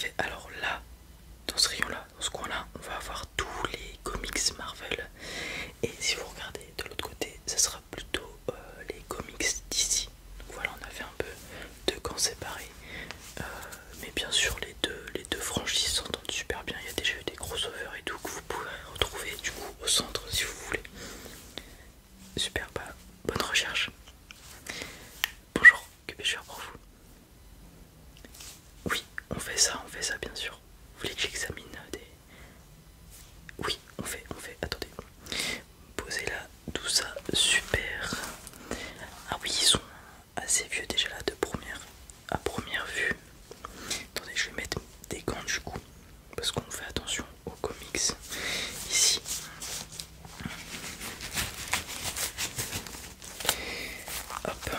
fait. Alors là, dans ce rayon-là, dans ce coin-là, on va avoir tous les comics Marvel. Et si vous regardez de l'autre côté, ça sera plutôt les comics d'ici. Donc voilà, on a fait un peu deux camps séparés. Mais bien sûr, les deux franchises s'entendent super bien. Il y a déjà eu des crossovers et tout que vous pouvez retrouver du coup au centre si vous voulez. Super, bah, bonne recherche. Bonjour, que puis-je faire pour vous? Oui, on fait ça bien sûr. Vous voulez que j'examine des... Oui, on fait, attendez. Posez là, tout ça, super. Ah oui, ils sont assez vieux déjà là à première vue. Attendez, je vais mettre des gants du coup, parce qu'on fait attention aux comics ici. Hop.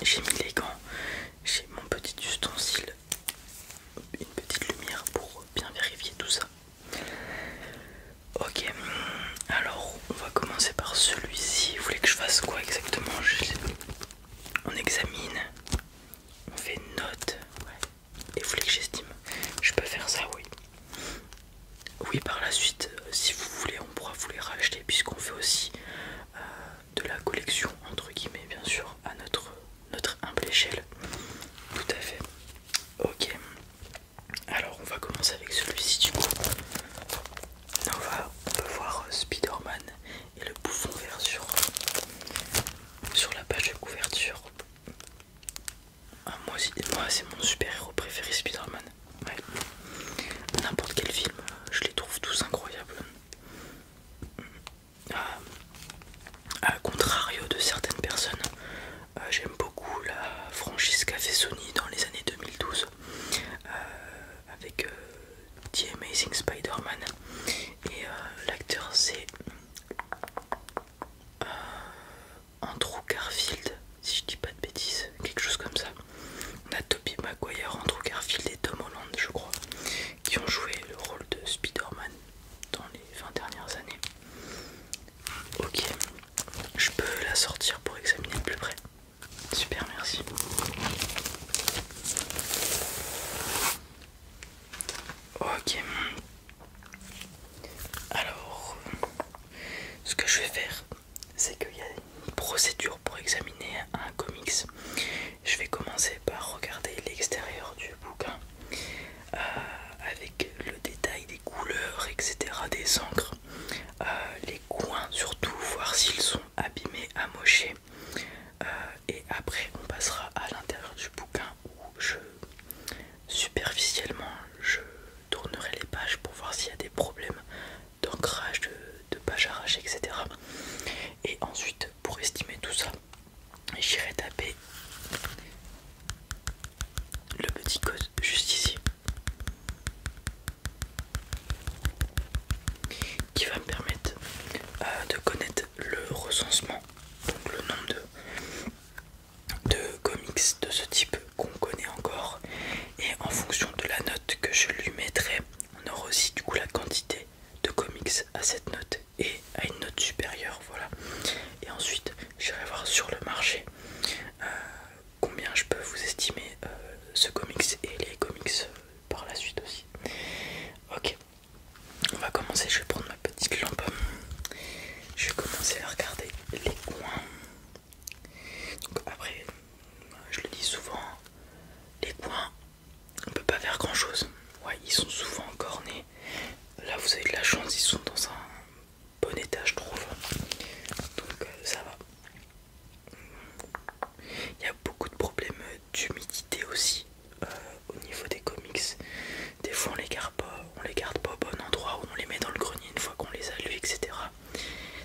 J'ai mis les gants, j'ai mon petit ustensile, une petite lumière pour bien vérifier tout ça. Ok, alors on va commencer par celui-ci. Vous voulez que je fasse quoi exactement? On examine, on fait une note, ouais. Et vous voulez que j'estime? Je peux faire ça, oui. Oui, par la suite, si vous voulez, on pourra vous les racheter puisqu'on fait aussi de la collection, entre guillemets, bien sûr, à notre humble échelle. Tout à fait. Ok. Alors, on va commencer avec celui-ci du coup. On peut voir Spider-Man et le bouffon vert sur la page de couverture. Ah, moi c'est mon super-héros préféré, Spider-Man. Ouais. N'importe quel film, je les trouve tous incroyables. À contrario de certaines personnes, j'aime beaucoup la franchise qu'a fait Sony dans les années 2012 avec The Amazing Spider-Man. Et l'acteur c'est Andrew Garfield, si je dis pas de bêtises, quelque chose comme ça. On a Tobey Maguire, Andrew Garfield et Tom Holland, je crois, qui ont joué le rôle de Spider-Man dans les 20 dernières années. Ok, je peux la sortir pour examiner de plus près. Super, merci. Ok. Alors, ce que je vais faire, c'est qu'il y a une procédure pour examiner un comics. Je vais commencer par regarder l'extérieur du bouquin avec le détail des couleurs, etc., des encres, les coins surtout, voir s'ils sont abîmés, amochés. Et après, on passera à l'intérieur du bouquin où superficiellement, je tournerai les pages pour voir s'il y a des problèmes d'ancrage, de pages arrachées, etc. Et ensuite, pour estimer tout ça, j'irai taper le petit code juste ici qui va me permettre de connaître le recensement, donc le nombre de comics de ce type qu'on connaît encore, et en fonction de la note que je lui mettrai, on aura aussi du coup la quantité de comics à cette note et à une note supérieure, voilà. Et ensuite j'irai voir sur le marché combien je peux vous estimer ce comics et les comics par la suite aussi. Ok, on va commencer, je vais prendre ma petite lampe, je vais commencer à regarder les coins. Donc après, je le dis souvent, les coins, on peut pas faire grand chose. Ouais, ils sont souvent cornés. Là vous avez de la chance, ils sont dans un bon état je trouve. Donc ça va. Il y a beaucoup de problèmes d'humidité aussi au niveau des comics. Des fois on les garde pas au bon endroit, ou on les met dans le grenier une fois qu'on les a lus, etc.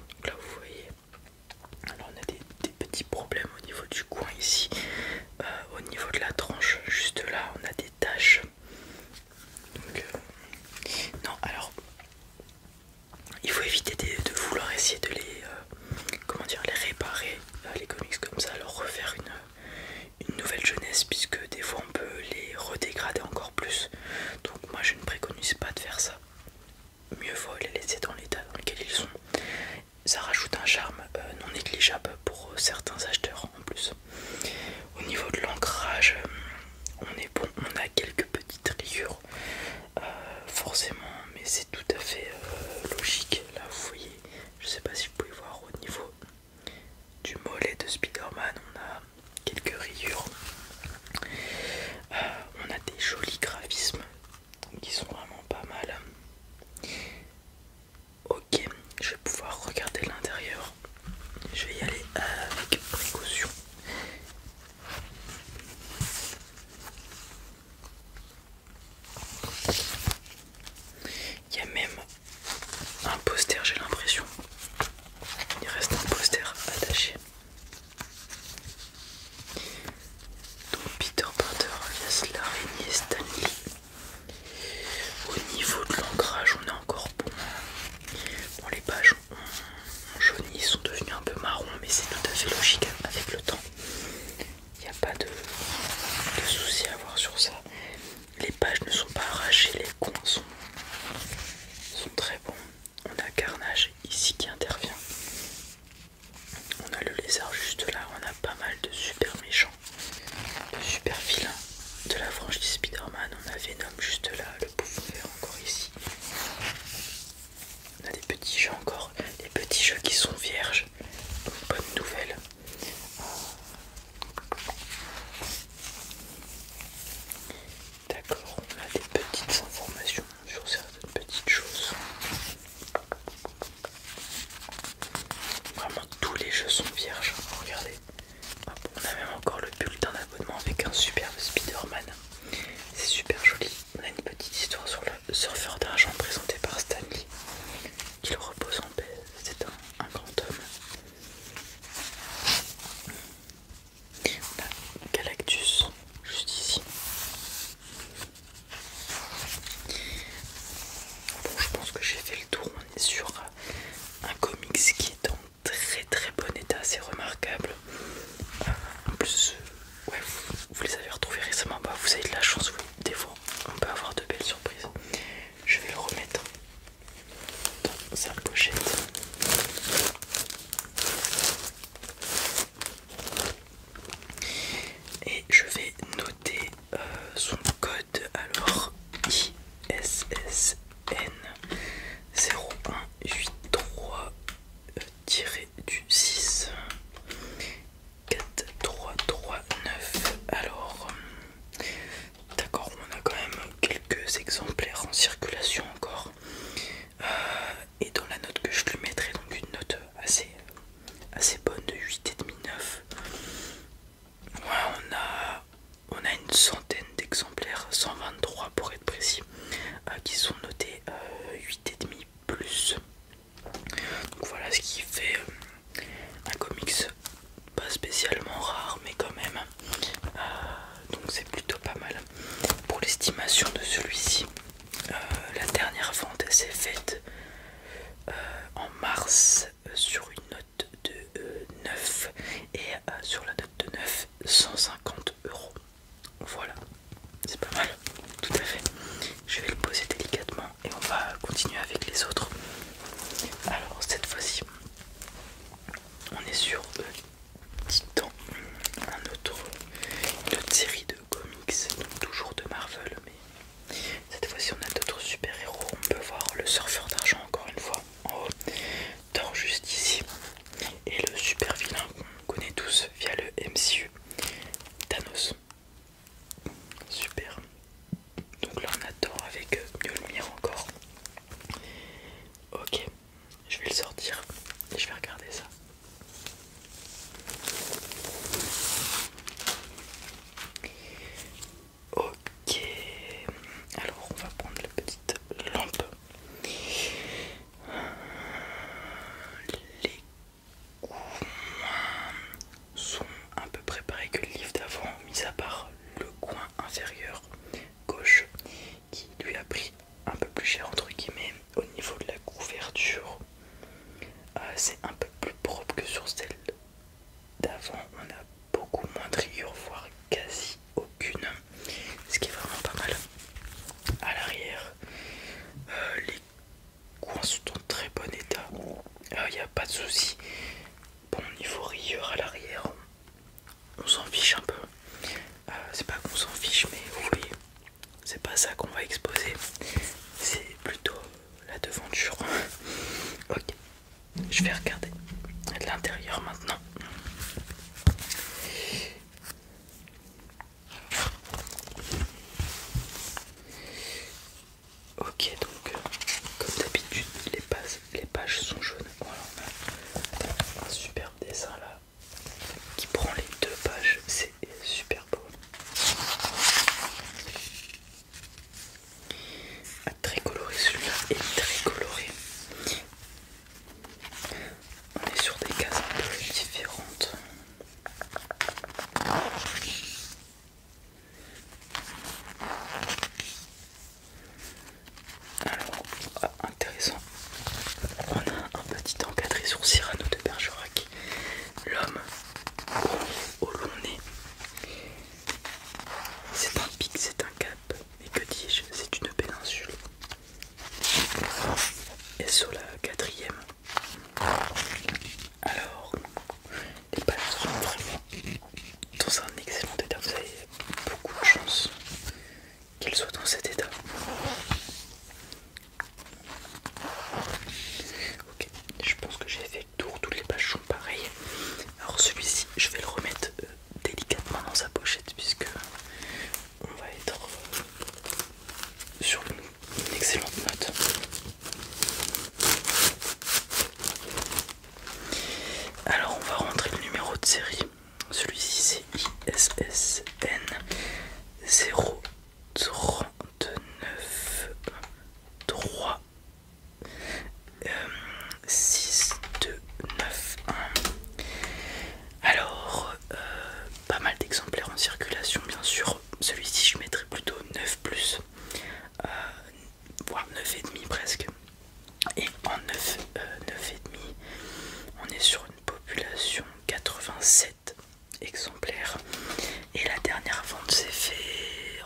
Donc là vous voyez, alors on a des petits problèmes au niveau du coin ici, au niveau de la tranche, juste là on a des taches. Donc non, alors il faut éviter de vouloir essayer de les réparer, les comics comme ça, leur refaire une nouvelle jeunesse, puisque des fois on peut les redégrader encore plus. Donc moi je ne préconise pas de faire ça. Mieux vaut les laisser dans l'état dans lequel ils sont. Ça rajoute un charme non négligeable pour certains acheteurs en plus. Au niveau de l'ancrage, on est bon, super vilains de la franchise Spider-Man. On a Venom juste là, le bouffon vert encore ici. On a des petits jeux encore, des petits jeux qui sont vierges. Donc bonne nouvelle. D'accord, on a des petites informations sur certaines petites choses. Vraiment tous les jeux sont vierges, regardez. Hop, on a même encore le bulletin d'abonnement avec un superbe Spider-Man. C'est super joli. On a une petite histoire sur le surfeur d'argent présenté par Stanley. Qu'il repose en paix, c'est un grand homme. On a Galactus juste ici. Bon, je pense que j'ai fait le tour. On est sur un comics qui est en très très bon état, c'est remarquable. En plus, ouais, vous les avez retrouvés récemment. Bah, vous avez de la chance, des fois on peut avoir de belles surprises. Je vais le remettre dans sa pochette. Et je vais noter son code. Alors ISSN 0183-6 4339. Alors d'accord, on a quand même quelques exemplaires en circulation encore. Et dans la note que je lui mettrai, donc une note assez bonne de 8,5-9. Ouais, on a une centaine d'exemplaires, 123 pour être précis, qui sont notés 8,5 plus. Donc voilà ce qui fait un comics pas spécialement rare, mais quand même. Donc c'est plutôt pas mal. Pour l'estimation de celui-ci, la dernière vente s'est faite en mars sur une note de 9 et sur la note de 9, 150 €. Voilà, c'est pas mal, tout à fait. Je vais le poser délicatement et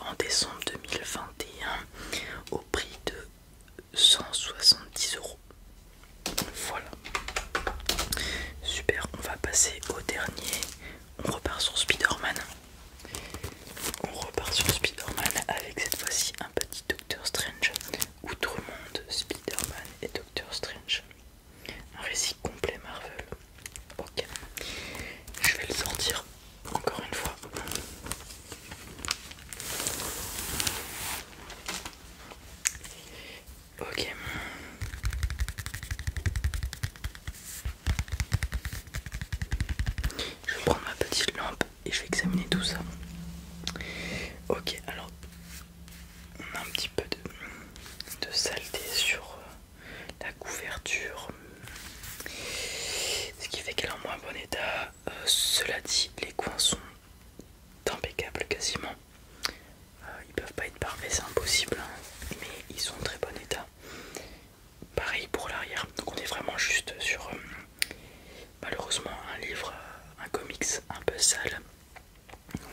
en décembre 2021 au prix de 170 €. Voilà. Super, on va passer au dernier. On repart sur Spider-Man. Avec cette fois-ci un petit Doctor Strange. Outre-monde, Spider-Man et Doctor Strange. Un récit complet Marvel. Ok. Je vais le sortir encore une fois. Ok. Je vais prendre ma petite lampe et je vais examiner tout ça. Ok, alors on a un petit peu de saleté sur la couverture, ce qui fait qu'elle est en moins bon état. Cela dit, les coins sont impeccables quasiment. Ils peuvent pas être parfaits, c'est impossible, hein, mais ils sont en très bon état. Pareil pour l'arrière, donc on est vraiment juste sur malheureusement un livre, un comics un peu sale.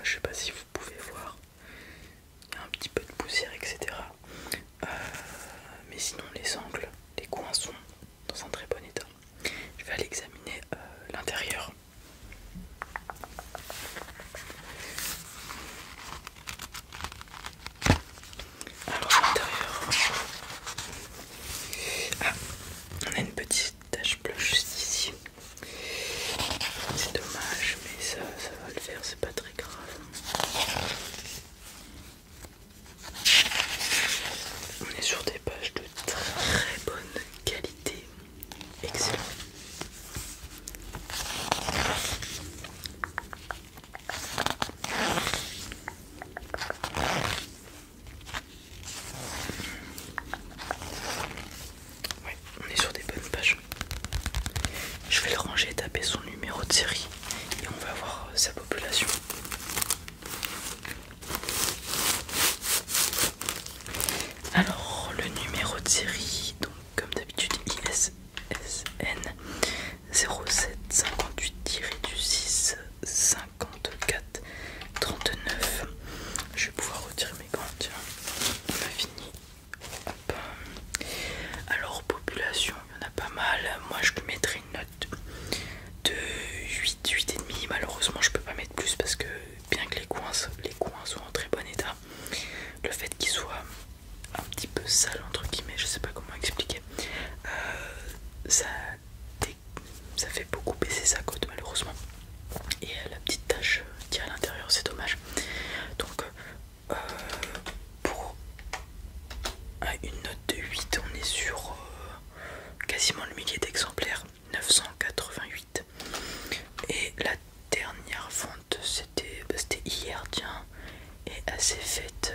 Je sais pas si vous pouvez voir, il y a un petit peu de poussière, etc. Mais sinon les angles, les coins sont dans un très bon état. Je vais aller examiner l'intérieur. Alors l'intérieur, on a une petite tache blanche juste ici. C'est dommage, mais ça va le faire, c'est pas très grave. On est sur des pages de très bonne qualité. Excellent. Ouais, on est sur des bonnes pages. Je vais le ranger et taper son numéro de série et on va voir sa population. Alors le numéro de série, donc comme d'habitude ISSN 07 58-6 54 39. Je vais pouvoir retirer mes gants, tiens, on a fini. Hop. Alors population, il y en a pas mal. Moi je lui mettrai une note de 8,5. Malheureusement je peux pas mettre plus parce que bien que les coins sont en très bon état, le fait qu'ils soient un petit peu sales entre guillemets, je sais pas comment expliquer, ça fait beaucoup baisser sa cote malheureusement. Et la petite tache qui est à l'intérieur, c'est dommage. Donc pour une note de 8, on est sur quasiment le millier d'exemplaires, 988. Et la dernière vente, c'était hier, tiens, et elle s'est faite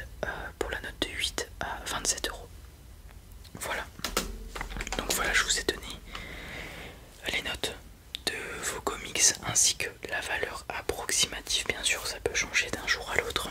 pour la note de 8 à 27 €. Voilà. Donc voilà, je vous ai donné les notes de vos comics ainsi que la valeur approximative. Bien sûr, ça peut changer d'un jour à l'autre.